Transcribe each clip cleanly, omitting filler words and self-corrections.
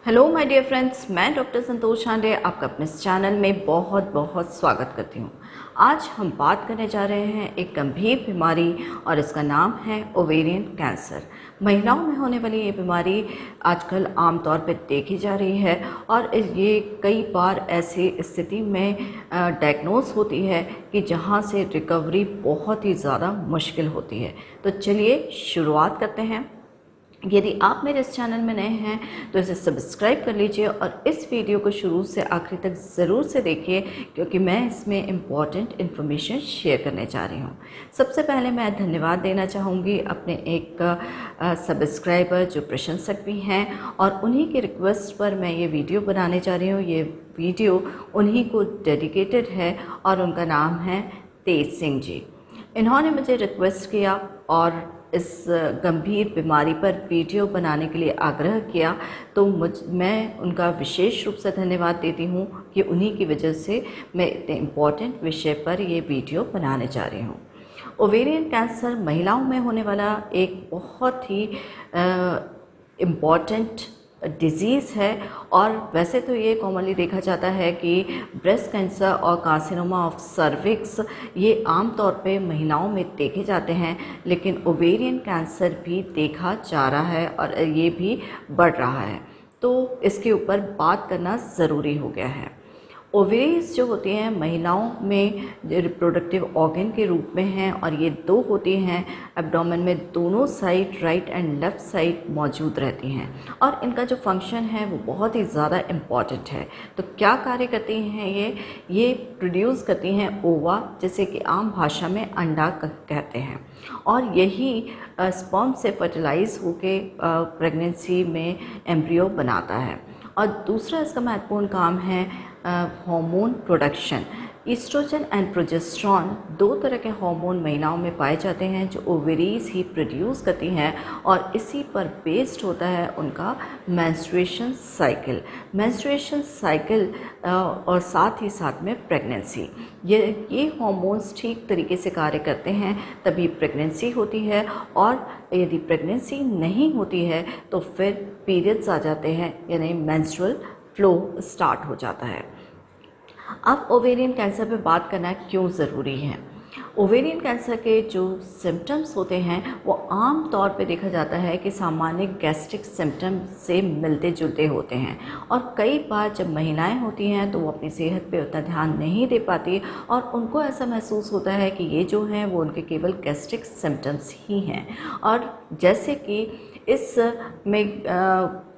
Hello my dear friends, मैं doctor Santosh Pandey आपका अपने इस चैनल में बहुत बहुत स्वागत करती हूँ। आज हम बात करने जा रहे हैं एक गंभीर बीमारी और इसका नाम है ओवेरियन कैंसर। महिलाओं में होने वाली ये बीमारी आजकल आमतौर पर देखी जा रही है और ये कई बार ऐसी स्थिति में डायग्नोस होती है कि जहाँ से रिकवरी बहुत ही ज़्यादा मुश्किल होती है। तो चलिए शुरुआत करते हैं। यदि आप मेरे इस चैनल में नए हैं तो इसे सब्सक्राइब कर लीजिए और इस वीडियो को शुरू से आखिर तक ज़रूर से देखिए, क्योंकि मैं इसमें इम्पॉर्टेंट इन्फॉर्मेशन शेयर करने जा रही हूँ। सबसे पहले मैं धन्यवाद देना चाहूँगी अपने एक सब्सक्राइबर जो प्रशंसक भी हैं, और उन्हीं की रिक्वेस्ट पर मैं ये वीडियो बनाने जा रही हूँ। ये वीडियो उन्हीं को डेडिकेटेड है और उनका नाम है तेज सिंह जी। इन्होंने मुझे रिक्वेस्ट किया और इस गंभीर बीमारी पर वीडियो बनाने के लिए आग्रह किया, तो मैं उनका विशेष रूप से धन्यवाद देती हूँ कि उन्हीं की वजह से मैं इतने इम्पॉर्टेंट विषय पर ये वीडियो बनाने जा रही हूँ। ओवेरियन कैंसर महिलाओं में होने वाला एक बहुत ही इम्पॉर्टेंट डिज़ीज़ है, और वैसे तो ये कॉमनली देखा जाता है कि ब्रेस्ट कैंसर और कार्सिनोमा ऑफ सर्विक्स ये आम तौर पे महिलाओं में देखे जाते हैं, लेकिन ओवेरियन कैंसर भी देखा जा रहा है और ये भी बढ़ रहा है। तो इसके ऊपर बात करना ज़रूरी हो गया है। ओवेरीज जो होती हैं महिलाओं में रिप्रोडक्टिव ऑर्गन के रूप में हैं, और ये दो होती हैं एब्डोमेन में, दोनों side right and left side मौजूद रहती हैं, और इनका जो फंक्शन है वो बहुत ही ज़्यादा इम्पॉर्टेंट है। तो क्या कार्य करती हैं ये प्रोड्यूस करती हैं ओवा, जिसे कि आम भाषा में अंडा कहते हैं, और यही स्पर्म से फर्टिलाइज होके प्रेगनेंसी में एम्ब्रियो बनाता है। और दूसरा इसका महत्वपूर्ण काम है hormone production. Oestrogen and progesterone दो तरह के हार्मोन महिलाओं में पाए जाते हैं जो ओवेरीज ही प्रोड्यूस करती हैं, और इसी पर बेस्ड होता है उनका मेंस्ट्रुएशन साइकिल और साथ ही साथ में प्रेगनेंसी। ये हार्मोन्स ठीक तरीके से कार्य करते हैं तभी प्रेगनेंसी होती है, और यदि प्रेगनेंसी नहीं होती है तो फिर पीरियड्स आ जाते हैं, यानी मेंस्ट्रुअल फ्लो स्टार्ट हो जाता है। अब ओवेरियन कैंसर पे बात करना क्यों ज़रूरी है। ओवेरियन कैंसर के जो सिम्टम्स होते हैं वो आम तौर पे देखा जाता है कि सामान्य गैस्ट्रिक सिम्टम से मिलते जुलते होते हैं, और कई बार जब महिलाएं होती हैं तो वो अपनी सेहत पे उतना ध्यान नहीं दे पाती, और उनको ऐसा महसूस होता है कि ये जो हैं वो उनके केवल गैस्ट्रिक सिम्टम्स ही हैं। और जैसे कि इस में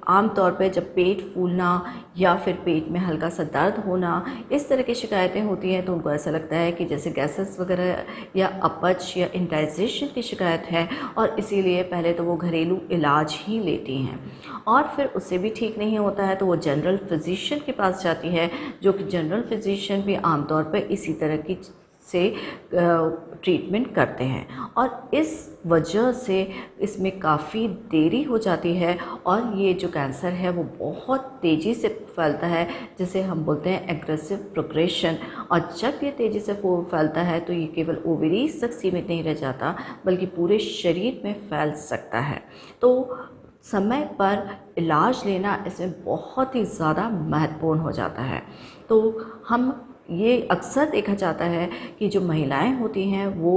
आम तौर पे जब पेट फूलना या फिर पेट में हल्का सा दर्द होना, इस तरह की शिकायतें होती हैं, तो उनको ऐसा लगता है कि जैसे गैसेस वगैरह या अपच या इंडाइजेशन की शिकायत है, और इसीलिए पहले तो वो घरेलू इलाज ही लेती हैं, और फिर उससे भी ठीक नहीं होता है तो वो जनरल फिजिशियन के पास जाती है, जो कि जनरल फिजिशियन भी आमतौर पर इसी तरह की से ट्रीटमेंट करते हैं, और इस वजह से इसमें काफ़ी देरी हो जाती है, और ये जो कैंसर है वो बहुत तेज़ी से फैलता है, जिसे हम बोलते हैं एग्रेसिव प्रोग्रेशन। और जब ये तेज़ी से फैलता है तो ये केवल ओवरीज तक सीमित नहीं रह जाता, बल्कि पूरे शरीर में फैल सकता है। तो समय पर इलाज लेना इसमें बहुत ही ज़्यादा महत्वपूर्ण हो जाता है। तो हम ये अक्सर देखा जाता है कि जो महिलाएं होती हैं वो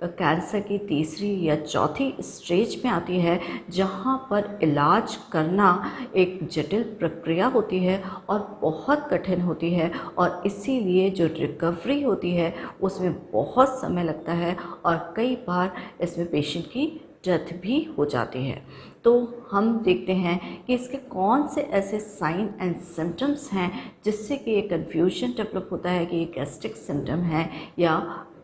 कैंसर की तीसरी या चौथी स्टेज में आती है, जहां पर इलाज करना एक जटिल प्रक्रिया होती है और बहुत कठिन होती है, और इसीलिए जो रिकवरी होती है उसमें बहुत समय लगता है, और कई बार इसमें पेशेंट की डेथ भी हो जाती है। तो हम देखते हैं कि इसके कौन से ऐसे साइन एंड सिम्टम्स हैं जिससे कि ये कन्फ्यूजन डेवलप होता है कि ये गैस्ट्रिक सिम्टम है या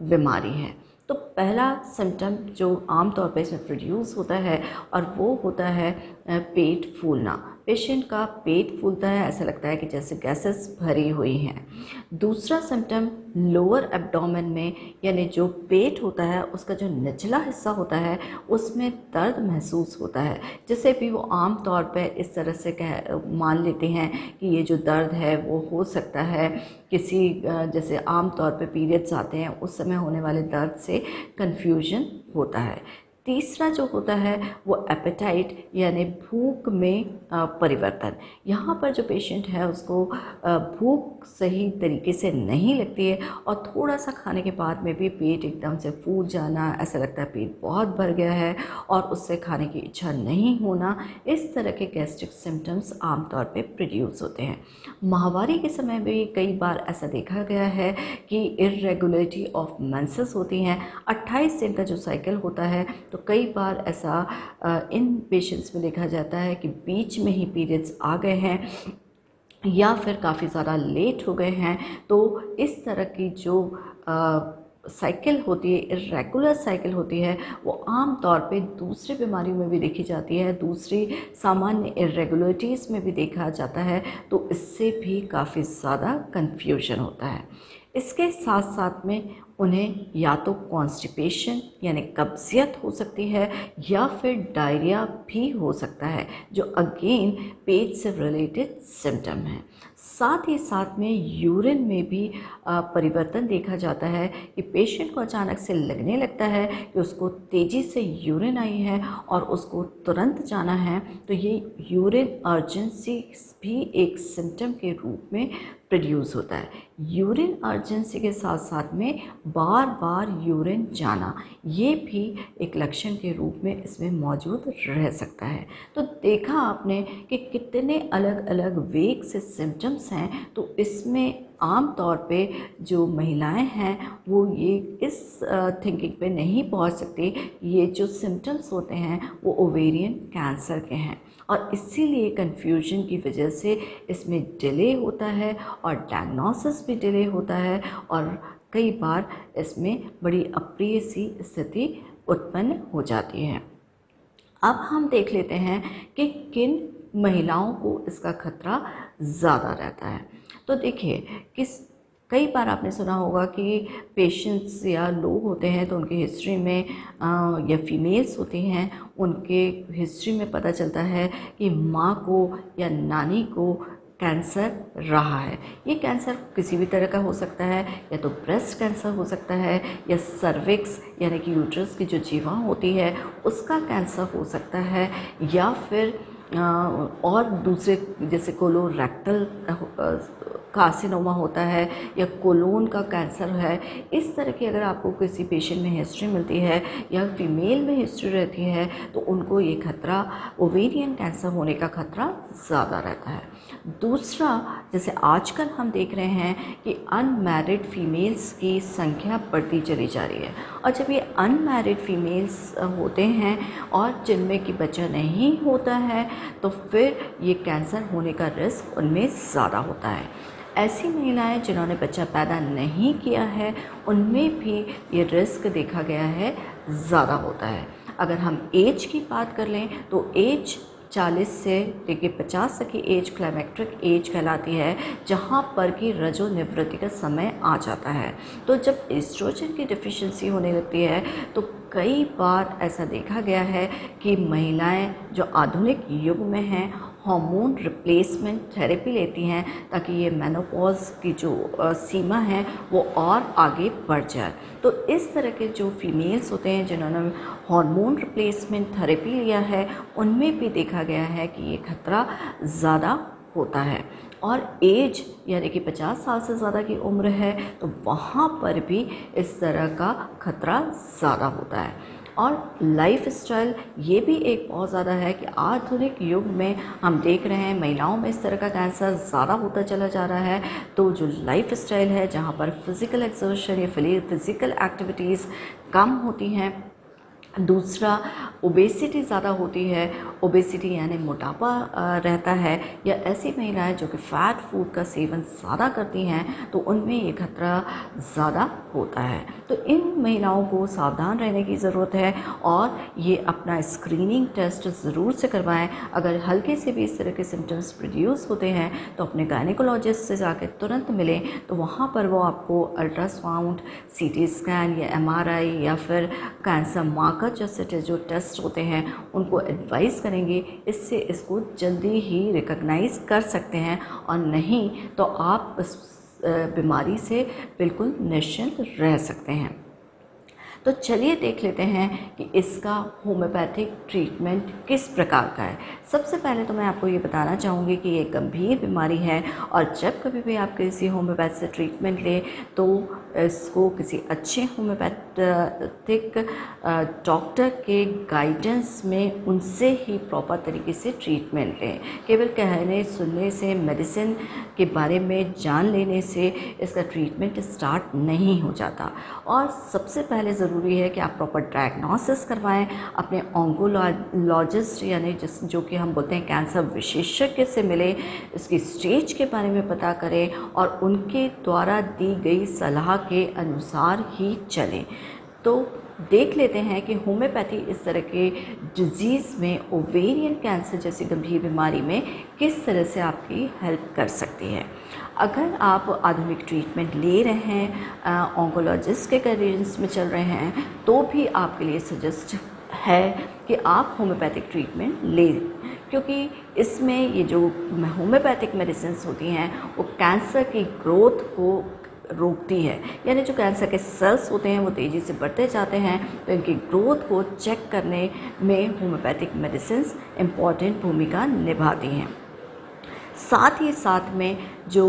बीमारी है। तो पहला सिम्टम जो आम तौर पे इसमें प्रोड्यूस होता है, और वो होता है पेट फूलना। पेशेंट का पेट फूलता है, ऐसा लगता है कि जैसे गैसेस भरी हुई हैं। दूसरा सिम्टम लोअर एब्डोमेन में, यानी जो पेट होता है उसका जो निचला हिस्सा होता है उसमें दर्द महसूस होता है, जिसे भी वो आम तौर पे इस तरह से मान लेते हैं कि ये जो दर्द है वो हो सकता है किसी जैसे आम तौर पे पीरियड्स आते हैं उस समय होने वाले दर्द से कन्फ्यूजन होता है। तीसरा जो होता है वो एपेटाइट यानी भूख में परिवर्तन। यहाँ पर जो पेशेंट है उसको भूख सही तरीके से नहीं लगती है और थोड़ा सा खाने के बाद में भी पेट एकदम से फूल जाना, ऐसा लगता है पेट बहुत भर गया है और उससे खाने की इच्छा नहीं होना, इस तरह के गैस्ट्रिक सिम्टम्स आमतौर पे प्रोड्यूस होते हैं। माहवारी के समय भी कई बार ऐसा देखा गया है कि इर्रेगुलरिटी ऑफ मेंसेस होती हैं। 28 दिन का जो साइकिल होता है तो कई बार ऐसा इन पेशेंट्स में देखा जाता है कि बीच में ही पीरियड्स आ गए हैं या फिर काफ़ी ज़्यादा लेट हो गए हैं। तो इस तरह की जो साइकिल होती है, इर्रेगुलर साइकिल होती है, वो आम तौर पे दूसरी बीमारियों में भी देखी जाती है, दूसरी सामान्य इर्रेगुलरिटीज़ में भी देखा जाता है। तो इससे भी काफ़ी ज़्यादा कन्फ्यूजन होता है। इसके साथ साथ में उन्हें या तो कॉन्स्टिपेशन यानी कब्जियत हो सकती है या फिर डायरिया भी हो सकता है, जो अगेन पेट से रिलेटेड सिम्टम है। साथ ही साथ में यूरिन में भी परिवर्तन देखा जाता है कि पेशेंट को अचानक से लगने लगता है कि उसको तेज़ी से यूरिन आई है और उसको तुरंत जाना है। तो ये यूरिन अर्जेंसी भी एक सिम्टम के रूप में प्रोड्यूस होता है। यूरिन अर्जेंसी के साथ साथ में बार बार यूरिन जाना, ये भी एक लक्षण के रूप में इसमें मौजूद रह सकता है। तो देखा आपने कि कितने अलग अलग वेग से सिम्टम्स हैं। तो इसमें आम तौर पे जो महिलाएं हैं वो ये इस थिंकिंग पे नहीं पहुंच सकती, ये जो सिम्टम्स होते हैं वो ओवेरियन कैंसर के हैं और इसीलिए कन्फ्यूजन की वजह से इसमें डिले होता है और डायग्नोसिस भी डिले होता है और कई बार इसमें बड़ी अप्रिय सी स्थिति उत्पन्न हो जाती है। अब हम देख लेते हैं कि किन महिलाओं को इसका खतरा ज़्यादा रहता है। तो देखिए कई बार आपने सुना होगा कि पेशेंट्स या लोग होते हैं तो उनकी हिस्ट्री में या फीमेल्स होती हैं, उनके हिस्ट्री में पता चलता है कि माँ को या नानी को कैंसर रहा है। ये कैंसर किसी भी तरह का हो सकता है, या तो ब्रेस्ट कैंसर हो सकता है या सर्विक्स यानी कि यूट्रस की जो जीवा होती है उसका कैंसर हो सकता है, या फिर और दूसरे जैसे कोलोरेक्टल कार्सिनोमा होता है या कोलोन का कैंसर है। इस तरह की अगर आपको किसी पेशेंट में हिस्ट्री मिलती है या फीमेल में हिस्ट्री रहती है तो उनको ये खतरा, ओवेरियन कैंसर होने का खतरा ज़्यादा रहता है। दूसरा, जैसे आजकल हम देख रहे हैं कि अनमैरिड फीमेल्स की संख्या बढ़ती चली जा रही है और जब ये अनमैरिड फीमेल्स होते हैं और जिनमें कि बच्चा नहीं होता है तो फिर ये कैंसर होने का रिस्क उनमें ज़्यादा होता है। ऐसी महिलाएं जिन्होंने बच्चा पैदा नहीं किया है उनमें भी ये रिस्क देखा गया है ज़्यादा होता है। अगर हम एज की बात कर लें तो एज 40 से लेकर 50 तक की एज क्लाइमेक्ट्रिक एज कहलाती है, जहाँ पर कि रजोनिवृत्ति का समय आ जाता है। तो जब एस्ट्रोजन की डिफिशिएंसी होने लगती है तो कई बार ऐसा देखा गया है कि महिलाएं जो आधुनिक युग में हैं हार्मोन रिप्लेसमेंट थेरेपी लेती हैं ताकि ये मेनोपॉज की जो सीमा है वो और आगे बढ़ जाए। तो इस तरह के जो फीमेल्स होते हैं जिन्होंने हार्मोन रिप्लेसमेंट थेरेपी लिया है उनमें भी देखा गया है कि ये खतरा ज़्यादा होता है। और एज यानी कि 50 साल से ज़्यादा की उम्र है तो वहाँ पर भी इस तरह का खतरा ज़्यादा होता है। और लाइफ स्टाइल ये भी एक बहुत ज़्यादा है कि आधुनिक युग में हम देख रहे हैं महिलाओं में इस तरह का कैंसर ज़्यादा होता चला जा रहा है। तो जो लाइफ स्टाइल है जहाँ पर फिज़िकल एक्सर्शन या फिज़िकल एक्टिविटीज़ कम होती हैं, दूसरा ओबेसिटी ज़्यादा होती है, ओबेसिटी यानी मोटापा रहता है, या ऐसी महिलाएं जो कि फ़ैट फूड का सेवन ज़्यादा करती हैं तो उनमें ये खतरा ज़्यादा होता है। तो इन महिलाओं को सावधान रहने की ज़रूरत है और ये अपना स्क्रीनिंग टेस्ट ज़रूर से करवाएं। अगर हल्के से भी इस तरह के सिम्टम्स प्रोड्यूस होते हैं तो अपने गायनेकोलॉजिस्ट से जाकर तुरंत मिलें, तो वहाँ पर वो आपको अल्ट्रासाउंड, CT स्कैन या MRI या फिर कैंसर मार्कर जैसे जो टेस्ट होते हैं उनको एडवाइस करेंगे। इससे इसको जल्दी ही रिकॉग्नाइज कर सकते हैं और नहीं तो आप इस बीमारी से बिल्कुल निश्चिंत रह सकते हैं। तो चलिए देख लेते हैं कि इसका होम्योपैथिक ट्रीटमेंट किस प्रकार का है। सबसे पहले तो मैं आपको ये बताना चाहूँगी कि ये गंभीर बीमारी है और जब कभी भी आप किसी होम्योपैथ से ट्रीटमेंट लें तो इसको किसी अच्छे होम्योपैथिक डॉक्टर के गाइडेंस में उनसे ही प्रॉपर तरीके से ट्रीटमेंट लें। केवल कहने सुनने से, मेडिसिन के बारे में जान लेने से इसका ट्रीटमेंट स्टार्ट नहीं हो जाता। और सबसे पहले ज़रूरी है कि आप प्रॉपर डायग्नोसिस करवाएं अपने ऑन्कोलॉजिस्ट यानी जो कि हम बोलते हैं कैंसर विशेषज्ञ से मिलें, इसकी स्टेज के बारे में पता करें और उनके द्वारा दी गई सलाह के अनुसार ही चलें। तो देख लेते हैं कि होम्योपैथी इस तरह के डिजीज़ में, ओवेरियन कैंसर जैसी गंभीर बीमारी में किस तरह से आपकी हेल्प कर सकती है। अगर आप आधुनिक ट्रीटमेंट ले रहे हैं, ऑन्कोलॉजिस्ट के गाइडेंस में चल रहे हैं, तो भी आपके लिए सजेस्ट है कि आप होम्योपैथिक ट्रीटमेंट लें, क्योंकि इसमें ये जो होम्योपैथिक मेडिसिन होती हैं वो कैंसर की ग्रोथ को रोकती है। यानी जो कैंसर के सेल्स होते हैं वो तेज़ी से बढ़ते जाते हैं, तो इनकी ग्रोथ को चेक करने में होम्योपैथिक मेडिसिन इम्पॉर्टेंट भूमिका निभाती हैं। साथ ही साथ में जो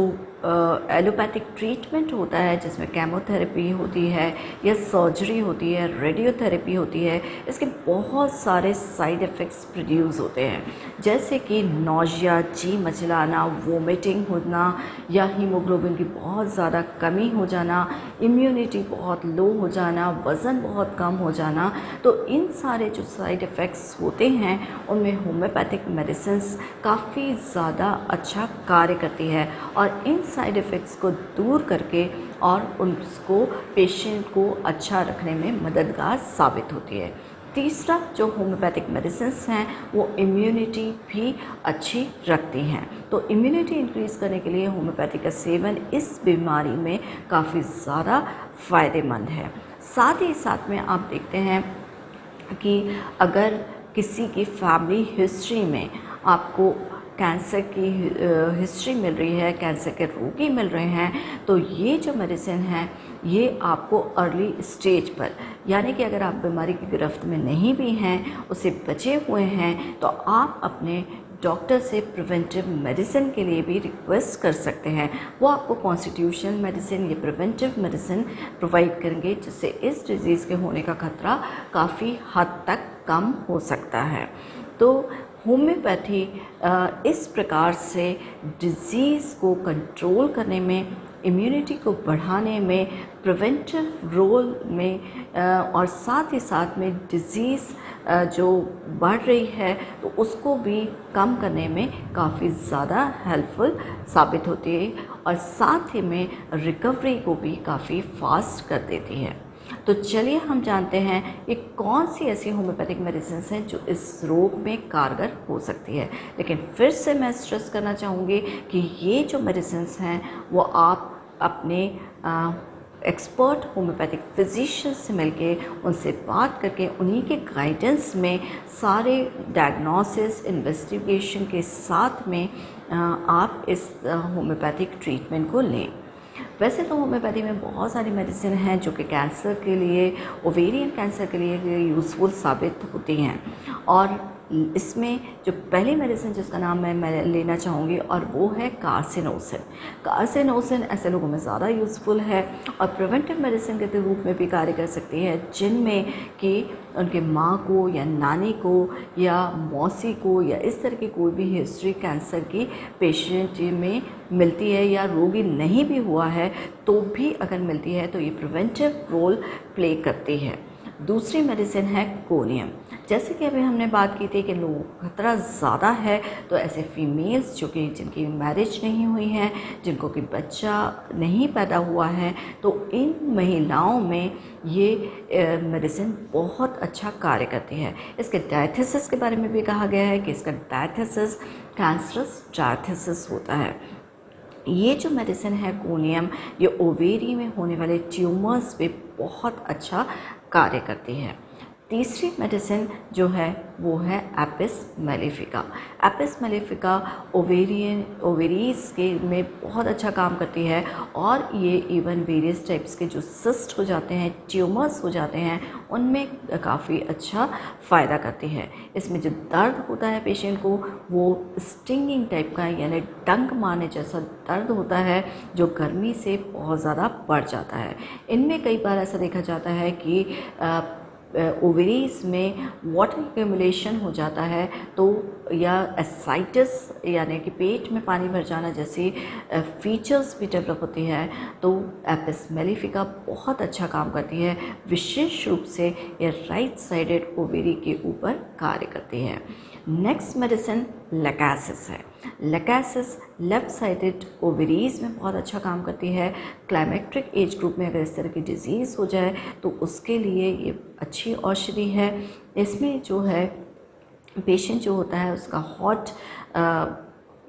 एलोपैथिक ट्रीटमेंट होता है जिसमें केमोथेरेपी होती है या सर्जरी होती है, रेडियोथेरेपी होती है, इसके बहुत सारे साइड इफ़ेक्ट्स प्रोड्यूस होते हैं, जैसे कि नौजिया, जी मचलाना, वोमिटिंग होना या हीमोग्लोबिन की बहुत ज़्यादा कमी हो जाना, इम्यूनिटी बहुत लो हो जाना, वज़न बहुत कम हो जाना। तो इन सारे जो साइड इफ़ेक्ट्स होते हैं उनमें होम्योपैथिक मेडिसिन्स काफ़ी ज़्यादा अच्छा कार्य करती है और इन साइड इफ़ेक्ट्स को दूर करके और उसको पेशेंट को अच्छा रखने में मददगार साबित होती है। तीसरा, जो होम्योपैथिक मेडिसिन्स हैं वो इम्यूनिटी भी अच्छी रखती हैं। तो इम्यूनिटी इंक्रीज़ करने के लिए होम्योपैथी का सेवन इस बीमारी में काफ़ी ज़्यादा फ़ायदेमंद है। साथ ही साथ में आप देखते हैं कि अगर किसी की फैमिली हिस्ट्री में आपको कैंसर की हिस्ट्री मिल रही है, कैंसर के रोगी मिल रहे हैं, तो ये जो मेडिसिन है ये आपको अर्ली स्टेज पर, यानी कि अगर आप बीमारी की गिरफ्त में नहीं भी हैं, उससे बचे हुए हैं, तो आप अपने डॉक्टर से प्रिवेंटिव मेडिसिन के लिए भी रिक्वेस्ट कर सकते हैं। वो आपको कॉन्स्टिट्यूशनल मेडिसिन या प्रिवेंटिव मेडिसिन प्रोवाइड करेंगे, जिससे इस डिज़ीज़ के होने का खतरा काफ़ी हद तक कम हो सकता है। तो होम्योपैथी इस प्रकार से डिज़ीज़ को कंट्रोल करने में, इम्यूनिटी को बढ़ाने में, प्रिवेंटिव रोल में और साथ ही साथ में डिज़ीज़ जो बढ़ रही है तो उसको भी कम करने में काफ़ी ज़्यादा हेल्पफुल साबित होती है और साथ ही में रिकवरी को भी काफ़ी फास्ट कर देती है। तो चलिए हम जानते हैं ये कौन सी ऐसी होम्योपैथिक मेडिसिन हैं जो इस रोग में कारगर हो सकती है। लेकिन फिर से मैं स्ट्रेस करना चाहूँगी कि ये जो मेडिसिन हैं वो आप अपने एक्सपर्ट होम्योपैथिक फिजिशियन से मिलके उनसे बात करके उन्हीं के गाइडेंस में सारे डायग्नोसिस इन्वेस्टिगेशन के साथ में आप इस होम्योपैथिक ट्रीटमेंट को लें। वैसे तो होम्योपैथी में बहुत सारी मेडिसिन हैं जो कि कैंसर के लिए, ओवेरियन कैंसर के लिए यूज़फुल साबित होती हैं और इसमें जो पहली मेडिसिन जिसका नाम मैं लेना चाहूँगी और वो है कार्सिनोसिन। कार्सिनोसिन ऐसे लोगों में ज़्यादा यूज़फुल है और प्रिवेंटिव मेडिसिन के रूप में भी कार्य कर सकती है जिनमें कि उनके माँ को या नानी को या मौसी को या इस तरह की कोई भी हिस्ट्री कैंसर की पेशेंट में मिलती है या रोगी नहीं भी हुआ है तो भी अगर मिलती है तो ये प्रिवेंटिव रोल प्ले करती है। दूसरी मेडिसिन है कोलियम। जैसे कि अभी हमने बात की थी कि लोगों को खतरा ज़्यादा है, तो ऐसे फीमेल्स जो कि जिनकी मैरिज नहीं हुई है, जिनको कि बच्चा नहीं पैदा हुआ है, तो इन महिलाओं में ये मेडिसिन बहुत अच्छा कार्य करती है। इसके डायथिसिस के बारे में भी कहा गया है कि इसका डायथिसिस कैंसरस डायथिसिस होता है। ये जो मेडिसिन है कोलियम, ये ओवेरी में होने वाले ट्यूमर्स पे बहुत अच्छा कार्य करती है। तीसरी मेडिसिन जो है वो है Apis mellifica. Apis mellifica ovaries के में बहुत अच्छा काम करती है और ये इवन वेरियस टाइप्स के जो सिस्ट हो जाते हैं, ट्यूमर्स हो जाते हैं, उनमें काफ़ी अच्छा फ़ायदा करती है। इसमें जो दर्द होता है पेशेंट को वो स्टिंगिंग टाइप का यानी डंक मारने जैसा दर्द होता है जो गर्मी से बहुत ज़्यादा बढ़ जाता है। इनमें कई बार ऐसा देखा जाता है कि ओवरीज में वाटर एक्यूमुलेशन हो जाता है तो या एसाइटिस यानी कि पेट में पानी भर जाना जैसी फीचर्स भी डेवलप होती हैं तो एपिस मेलिफिका बहुत अच्छा काम करती है। विशेष रूप से ये राइट साइडेड ओवेरी के ऊपर कार्य करती है। नेक्स्ट मेडिसिन लैकासिस है। लैकासिस लेफ़्ट साइडेड ओवरीज में बहुत अच्छा काम करती है। क्लाइमेक्ट्रिक एज ग्रुप में अगर इस तरह की डिजीज़ हो जाए तो उसके लिए ये अच्छी औषधि है। इसमें जो है पेशेंट जो होता है उसका हॉट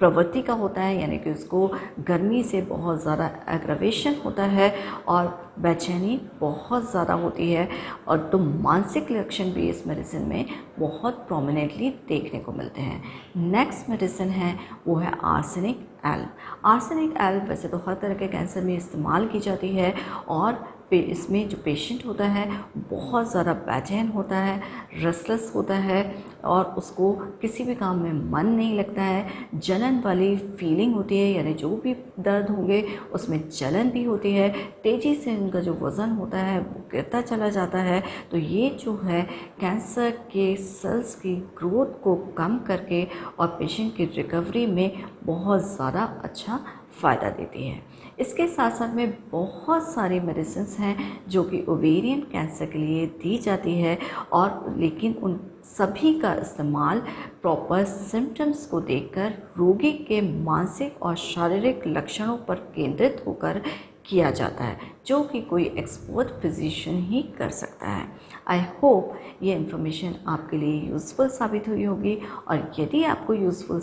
प्रवृत्ति का होता है यानी कि उसको गर्मी से बहुत ज़्यादा एग्रावेशन होता है और बेचैनी बहुत ज़्यादा होती है और तो मानसिक लक्षण भी इस मेडिसिन में बहुत प्रोमिनेंटली देखने को मिलते हैं। नेक्स्ट मेडिसिन है वो है आर्सेनिक एल्ब। आर्सेनिक एल्ब वैसे तो हर तरह के कैंसर में इस्तेमाल की जाती है और इसमें जो पेशेंट होता है बहुत ज़्यादा बेचैन होता है, रेस्टलेस होता है और उसको किसी भी काम में मन नहीं लगता है। जलन वाली फीलिंग होती है यानी जो भी दर्द होंगे उसमें जलन भी होती है। तेज़ी से उनका जो वज़न होता है वो गिरता चला जाता है। तो ये जो है कैंसर के सेल्स की ग्रोथ को कम करके और पेशेंट की रिकवरी में बहुत ज़्यादा अच्छा फ़ायदा देती है। इसके साथ साथ में बहुत सारी मेडिसिन्स हैं जो कि ओवेरियन कैंसर के लिए दी जाती है और लेकिन उन सभी का इस्तेमाल प्रॉपर सिम्टम्स को देखकर रोगी के मानसिक और शारीरिक लक्षणों पर केंद्रित होकर किया जाता है जो कि कोई एक्सपर्ट फिजिशियन ही कर सकता है। आई होप ये इन्फॉर्मेशन आपके लिए यूज़फुल साबित हुई होगी और यदि आपको यूज़फुल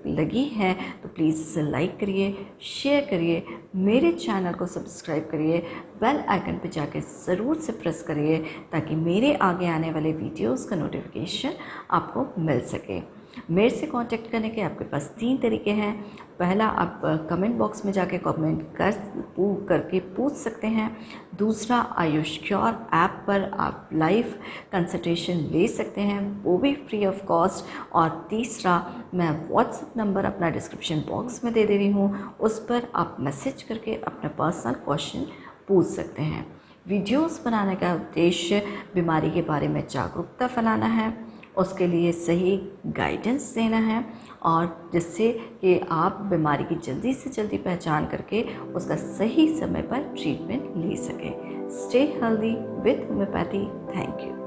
लगी है तो प्लीज़ इसे लाइक करिए, शेयर करिए, मेरे चैनल को सब्सक्राइब करिए, बेल आइकन पर जाके ज़रूर से प्रेस करिए ताकि मेरे आगे आने वाले वीडियोज़ का नोटिफिकेशन आपको मिल सके। मेरे से कांटेक्ट करने के आपके पास 3 तरीके हैं। पहला, आप कमेंट बॉक्स में जाके कमेंट करके पूछ सकते हैं। दूसरा, आयुष क्योर ऐप पर आप लाइव कंसल्टेशन ले सकते हैं, वो भी फ्री ऑफ कॉस्ट। और तीसरा, मैं व्हाट्सएप नंबर अपना डिस्क्रिप्शन बॉक्स में दे रही हूँ, उस पर आप मैसेज करके अपना पर्सनल क्वेश्चन पूछ सकते हैं। वीडियोस बनाने का उद्देश्य बीमारी के बारे में जागरूकता फैलाना है, उसके लिए सही गाइडेंस देना है और जिससे कि आप बीमारी की जल्दी से जल्दी पहचान करके उसका सही समय पर ट्रीटमेंट ले सकें। Stay healthy with homeopathy. Thank you.